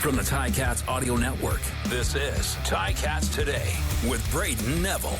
From the Ticats Audio Network, this is Ticats Today with Brayden Neville.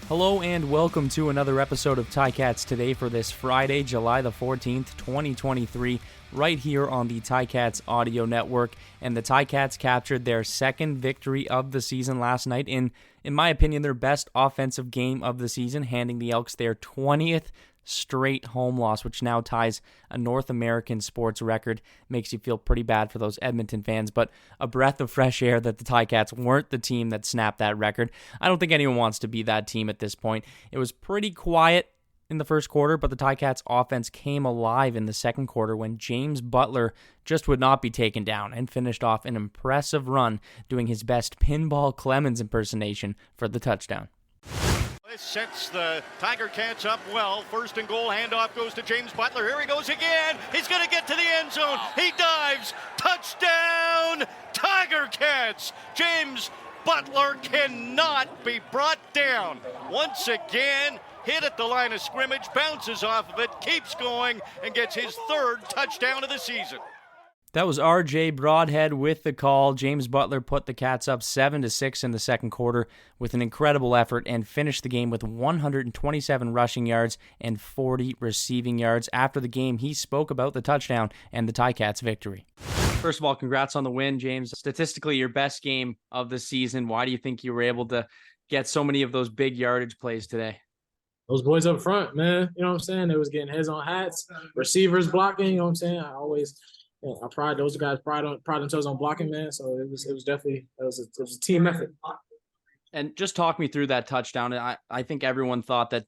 Hello and welcome to another episode of Ticats Today for this Friday, July the 14th, 2023, right here on the Ticats Audio Network. And the Ticats captured their second victory of the season last night in my opinion, their best offensive game of the season, handing the Elks their 20th straight home loss, which now ties a North American sports record. Makes you feel pretty bad for those Edmonton fans, but a breath of fresh air that the Ticats weren't the team that snapped that record. I don't think anyone wants to be that team at this point. It was pretty quiet in the first quarter, but the Ticats offense came alive in the second quarter when James Butler just would not be taken down and finished off an impressive run doing his best Pinball Clemens impersonation for the touchdown. This sets the Tiger Cats up well. First and goal, handoff goes to James Butler. Here he goes again. He's going to get to the end zone. He dives. Touchdown, Tiger Cats. James Butler cannot be brought down. Once again, hit at the line of scrimmage, bounces off of it, keeps going, and gets his third touchdown of the season. That was RJ Broadhead with the call. James Butler put the Cats up 7-6 in the second quarter with an incredible effort and finished the game with 127 rushing yards and 40 receiving yards. After the game, he spoke about the touchdown and the Ticats' victory. First of all, congrats on the win, James. Statistically, your best game of the season. Why do you think you were able to get so many of those big yardage plays today? Those boys up front, man, you know what I'm saying? They was getting heads on hats, receivers blocking, you know what I'm saying? I pride those guys pride themselves on blocking, man. So it was definitely a team effort. And just talk me through that touchdown. I think everyone thought that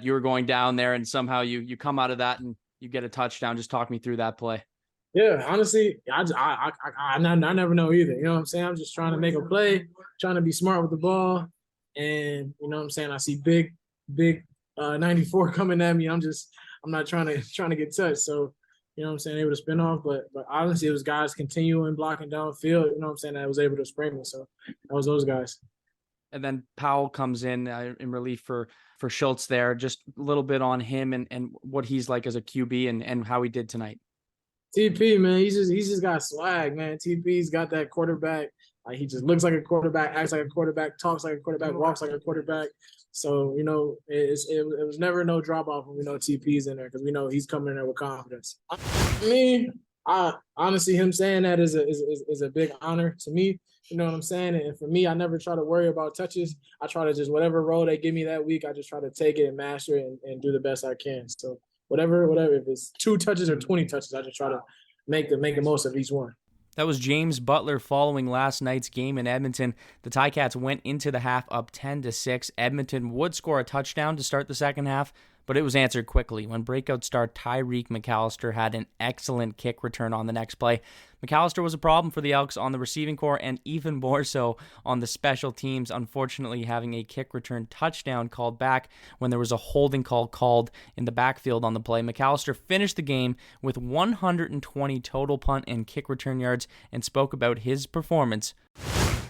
you were going down there and somehow you come out of that and you get a touchdown. Just talk me through that play. Yeah, honestly, I never know either. You know what I'm saying? I'm just trying to make a play, trying to be smart with the ball, and you know what I'm saying. I see big 94 coming at me. I'm not trying to get touched. So. You know what I'm saying, able to spin off, but honestly, it was guys continuing blocking downfield, you know what I'm saying, that was able to spray me. So that was those guys. And then Powell comes in relief for Schultz there. Just a little bit on him and what he's like as a QB and how he did tonight. TP, man, he's just got swag, man. TP's got that quarterback. He just looks like a quarterback, acts like a quarterback, talks like a quarterback, walks like a quarterback. So, you know, it was never no drop-off when we know TP's in there because we know he's coming in there with confidence. I honestly, him saying that is a big honor to me. You know what I'm saying? And for me, I never try to worry about touches. I try to just whatever role they give me that week, I just try to take it and master it and do the best I can. So whatever, if it's 2 touches or 20 touches, I just try to make the most of each one. That was James Butler following last night's game in Edmonton. The Ticats went into the half up 10-6. Edmonton would score a touchdown to start the second half, but it was answered quickly when breakout star Tyreik McAllister had an excellent kick return on the next play. McAllister was a problem for the Elks on the receiving corps and even more so on the special teams, unfortunately having a kick return touchdown called back when there was a holding call called in the backfield on the play. McAllister finished the game with 120 total punt and kick return yards and spoke about his performance.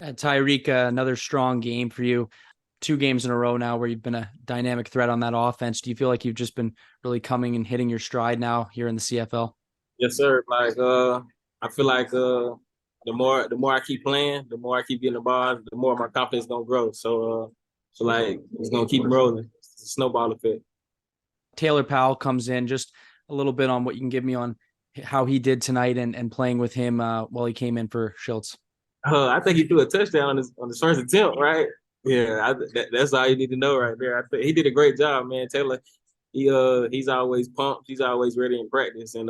Tyreik, another strong game for you. 2 games in a row now where you've been a dynamic threat on that offense. Do you feel like you've just been really coming and hitting your stride now here in the CFL? Yes, sir. I feel like the more I keep playing, the more I keep getting the ball, the more my confidence is gonna grow. So it's gonna keep rolling. It's a snowball effect. Taylor Powell comes in. Just a little bit on what you can give me on how he did tonight and playing with him while he came in for Schultz. I think he threw a touchdown on his first attempt, right? Yeah, that's all you need to know right there. I think he did a great job, man. Taylor, he's always pumped. He's always ready in practice, and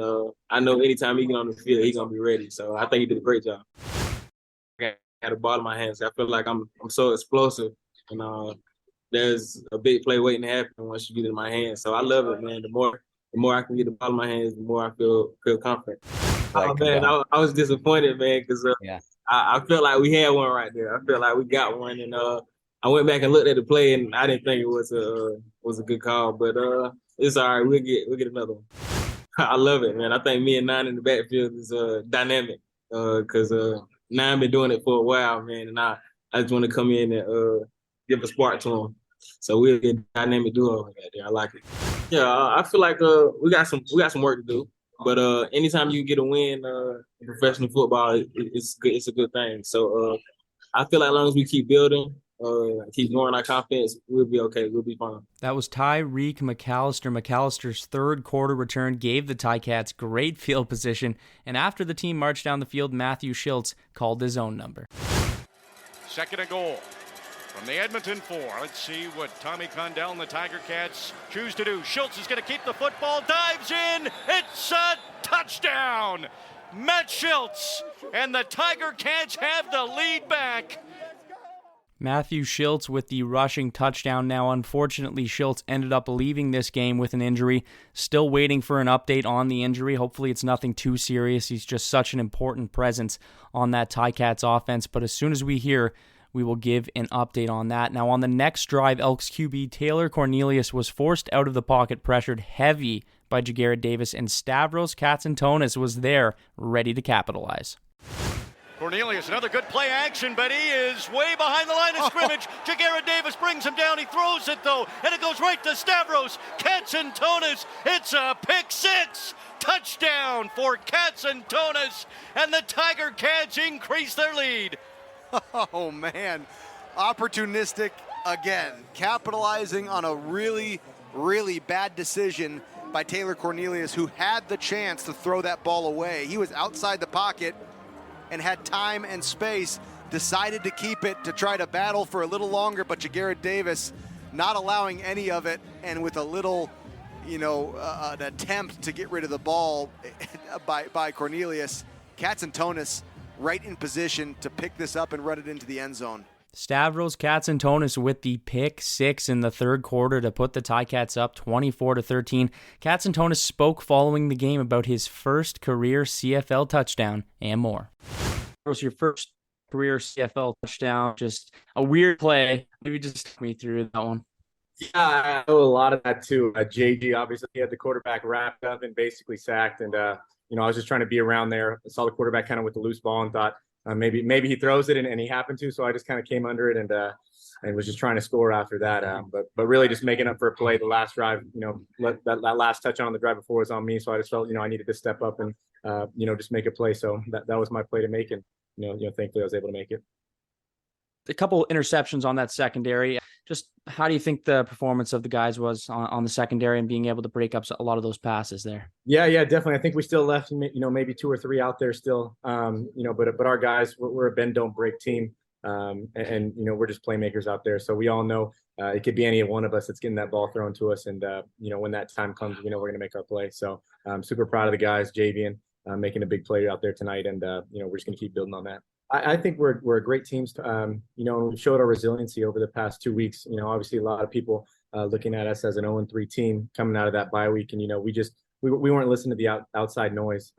I know anytime he get on the field, he's gonna be ready. So I think he did a great job. I had the ball in my hands. I feel like I'm so explosive, and there's a big play waiting to happen once you get it in my hands. So I love it, man. The more I can get the ball in my hands, the more I feel confident. I was disappointed, man, because I felt like we had one right there. I felt like we got one, and I went back and looked at the play, and I didn't think it was a good call, but it's all right. We'll get another one. I love it, man. I think me and Nine in the backfield is dynamic because Nine been doing it for a while, man, and I just want to come in and give a spark to him. So we'll get a dynamic duo right there. I like it. Yeah, I feel like we got some work to do. But anytime you get a win in professional football, it's good. It's a good thing. So I feel like as long as we keep building, keep growing our confidence, we'll be okay. We'll be fine. That was Tyreik McAllister. McAllister's third quarter return gave the Ticats great field position, and after the team marched down the field, Matthew Schiltz called his own number. 2nd and goal from the Edmonton 4. Let's see what Tommy Condell and the Tiger Cats choose to do. Schiltz is going to keep the football, dives in. It's a touchdown. Matt Schiltz and the Tiger Cats have the lead back. Matthew Schiltz with the rushing touchdown. Now, unfortunately, Schiltz ended up leaving this game with an injury. Still waiting for an update on the injury. Hopefully it's nothing too serious. He's just such an important presence on that Ticats offense. But as soon as we hear, we will give an update on that. Now, on the next drive, Elks QB Taylor Cornelius was forced out of the pocket, pressured heavy by Jagarrett Davis, and Stavros Katsantonis was there, ready to capitalize. Cornelius, another good play action, but he is way behind the line of scrimmage. Jagarrett Davis brings him down. He throws it, though, and it goes right to Stavros. Katsantonis, it's a pick six. Touchdown for Katsantonis, and the Tiger Cats increase their lead. Oh, man. Opportunistic again. Capitalizing on a really, really bad decision by Taylor Cornelius, who had the chance to throw that ball away. He was outside the pocket and had time and space, decided to keep it to try to battle for a little longer, but Jagarrett Davis not allowing any of it, and with a little, an attempt to get rid of the ball by Cornelius, Katsantonis right in position to pick this up and run it into the end zone. Stavros Katsantonis with the pick six in the third quarter to put the Ticats up 24-13. Katsantonis spoke following the game about his first career CFL touchdown and more. It was your first career CFL touchdown, just a weird play. Maybe just talk me through that one. Yeah, I know a lot of that too. JG, obviously, he had the quarterback wrapped up and basically sacked. And, I was just trying to be around there. I saw the quarterback kind of with the loose ball and thought, maybe he throws it and he happened to, so I just kind of came under it and was just trying to score after that. But really just making up for a play. The last drive, that last touch on the drive before was on me, so I just felt I needed to step up and just make a play. So that was my play to make, and thankfully I was able to make it. A couple interceptions on that secondary. Just how do you think the performance of the guys was on the secondary and being able to break up a lot of those passes there? Yeah, definitely. I think we still left, maybe 2 or 3 out there still. But our guys, we're a bend don't break team, and we're just playmakers out there. So we all know it could be any one of us that's getting that ball thrown to us, and when that time comes, we're going to make our play. So I'm super proud of the guys, Javian, making a big play out there tonight, and we're just going to keep building on that. I think we're a great team. We showed our resiliency over the past 2 weeks. Obviously a lot of people looking at us as an 0-3 team coming out of that bye week, and we weren't listening to the outside noise.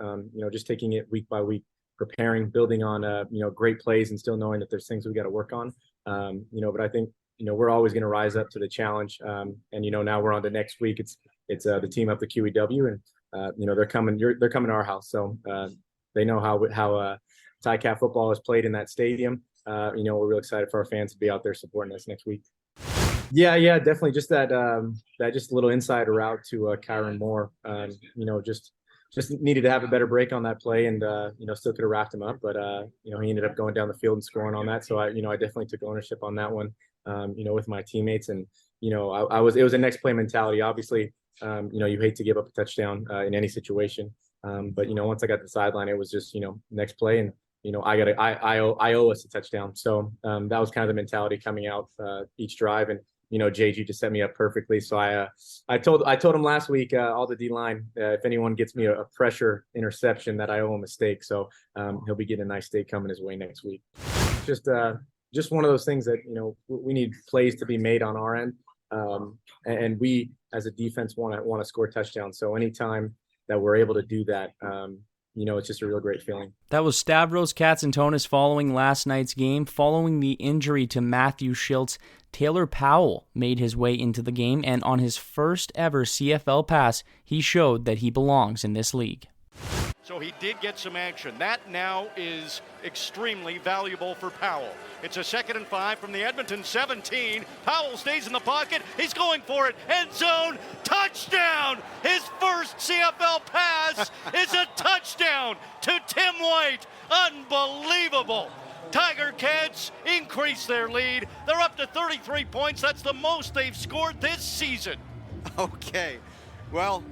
Just taking it week by week, preparing, building on great plays, and still knowing that there's things we got to work on. But I think we're always going to rise up to the challenge. And now we're on to next week. It's the team up the QEW, and they're coming to our house, so they know how Ticat football is played in that stadium. We're real excited for our fans to be out there supporting us next week. Yeah, definitely. Just that just a little insider route to Kyron Moore. Just needed to have a better break on that play, and still could have wrapped him up, but he ended up going down the field and scoring on that. So I definitely took ownership on that one. With my teammates, and it was a next play mentality. Obviously, you hate to give up a touchdown in any situation, but once I got the sideline, it was just next play, and I owe us a touchdown. So that was kind of the mentality coming out each drive, and JG just set me up perfectly. So I told him last week, all the D-line, if anyone gets me a pressure interception, that I owe him a steak. So he'll be getting a nice steak coming his way next week. Just one of those things that we need plays to be made on our end, and we as a defense want to score touchdowns. So anytime that we're able to do that, it's just a real great feeling. That was Stavros Katsantonis following last night's game. Following the injury to Matthew Schiltz, Taylor Powell made his way into the game, and on his first ever CFL pass, he showed that he belongs in this league. So he did get some action. That now is extremely valuable for Powell. It's a 2nd and 5 from the Edmonton 17. Powell stays in the pocket. He's going for it. End zone. Touchdown. His first CFL pass is a touchdown to Tim White. Unbelievable. Tiger Cats increase their lead. They're up to 33 points. That's the most they've scored this season. Okay. Well,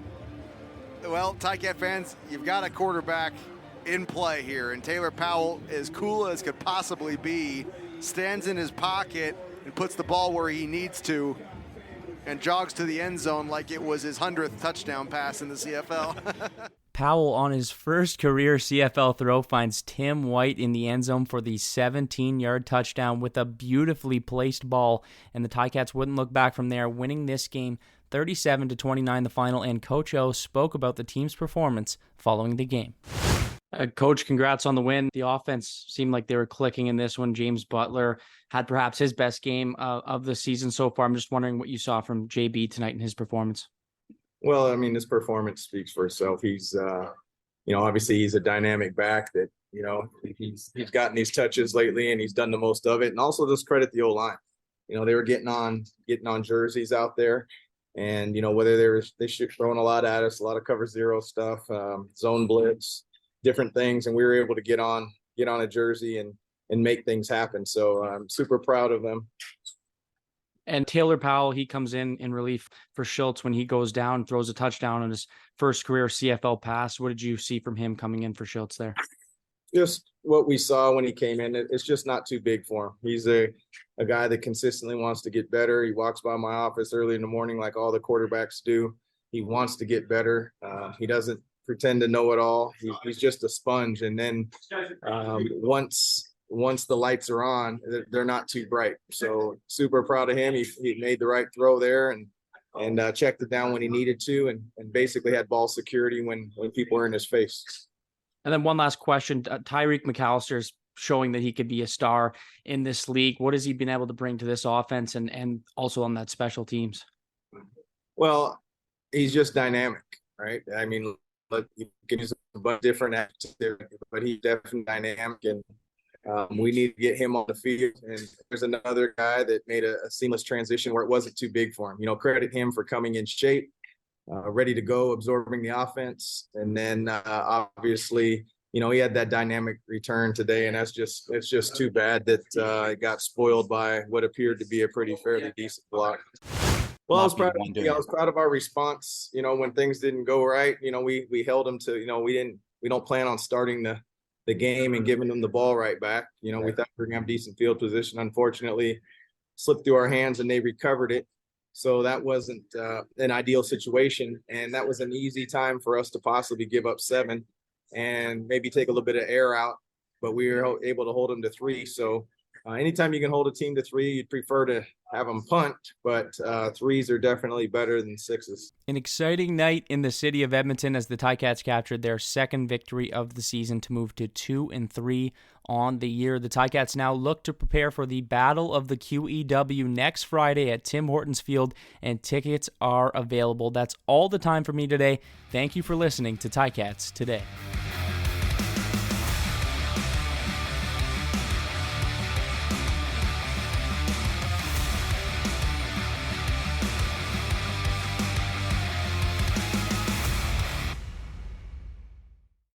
Ticat fans, you've got a quarterback in play here, and Taylor Powell, as cool as could possibly be, stands in his pocket and puts the ball where he needs to and jogs to the end zone like it was his 100th touchdown pass in the CFL. Powell, on his first career CFL throw, finds Tim White in the end zone for the 17-yard touchdown with a beautifully placed ball, and the Ticats wouldn't look back from there, winning this game 37-29 the final, and Coach O spoke about the team's performance following the game. Coach, congrats on the win. The offense seemed like they were clicking in this one. James Butler had perhaps his best game of the season so far. I'm just wondering what you saw from JB tonight in his performance. Well, I mean, his performance speaks for itself. He's, obviously he's a dynamic back that, he's gotten these touches lately and he's done the most of it. And also just credit the O-line. They were getting on jerseys out there. And, whether they should throwing a lot at us, a lot of cover zero stuff, zone blitz, different things. And we were able to get on a jersey and make things happen. So I'm super proud of them. And Taylor Powell, he comes in relief for Schultz when he goes down, throws a touchdown on his first career CFL pass. What did you see from him coming in for Schultz there? Just what we saw when he came in. It's just not too big for him. He's a guy that consistently wants to get better. He walks by my office early in the morning like all the quarterbacks do. He wants to get better. He doesn't pretend to know it all. He's just a sponge. And then once the lights are on, they're not too bright. So super proud of him. He made the right throw there and checked it down when he needed to and basically had ball security when people were in his face. And then one last question. Tyreik McAllister is showing that he could be a star in this league. What has he been able to bring to this offense and also on that special teams? Well, he's just dynamic, right? I mean, you can use a bunch of different acts there, but he's definitely dynamic and we need to get him on the field. And there's another guy that made a seamless transition where it wasn't too big for him. Credit him for coming in shape, ready to go, absorbing the offense. And then obviously, he had that dynamic return today, and it's just too bad that it got spoiled by what appeared to be a pretty fairly decent block. Well, I was proud of our response. When things didn't go right, we held them to, we don't plan on starting the game and giving them the ball right back. We thought we were going to have decent field position. Unfortunately, slipped through our hands and they recovered it. So that wasn't an ideal situation. And that was an easy time for us to possibly give up 7 and maybe take a little bit of air out. But we were able to hold them to 3. So anytime you can hold a team to 3, you'd prefer to have them punt, but 3s are definitely better than 6s. An exciting night in the city of Edmonton as the Ticats captured their second victory of the season to move to 2-3 on the year. The Ticats now look to prepare for the Battle of the QEW next Friday at Tim Hortons Field, and tickets are available. That's all the time for me today. Thank you for listening to Ticats Today.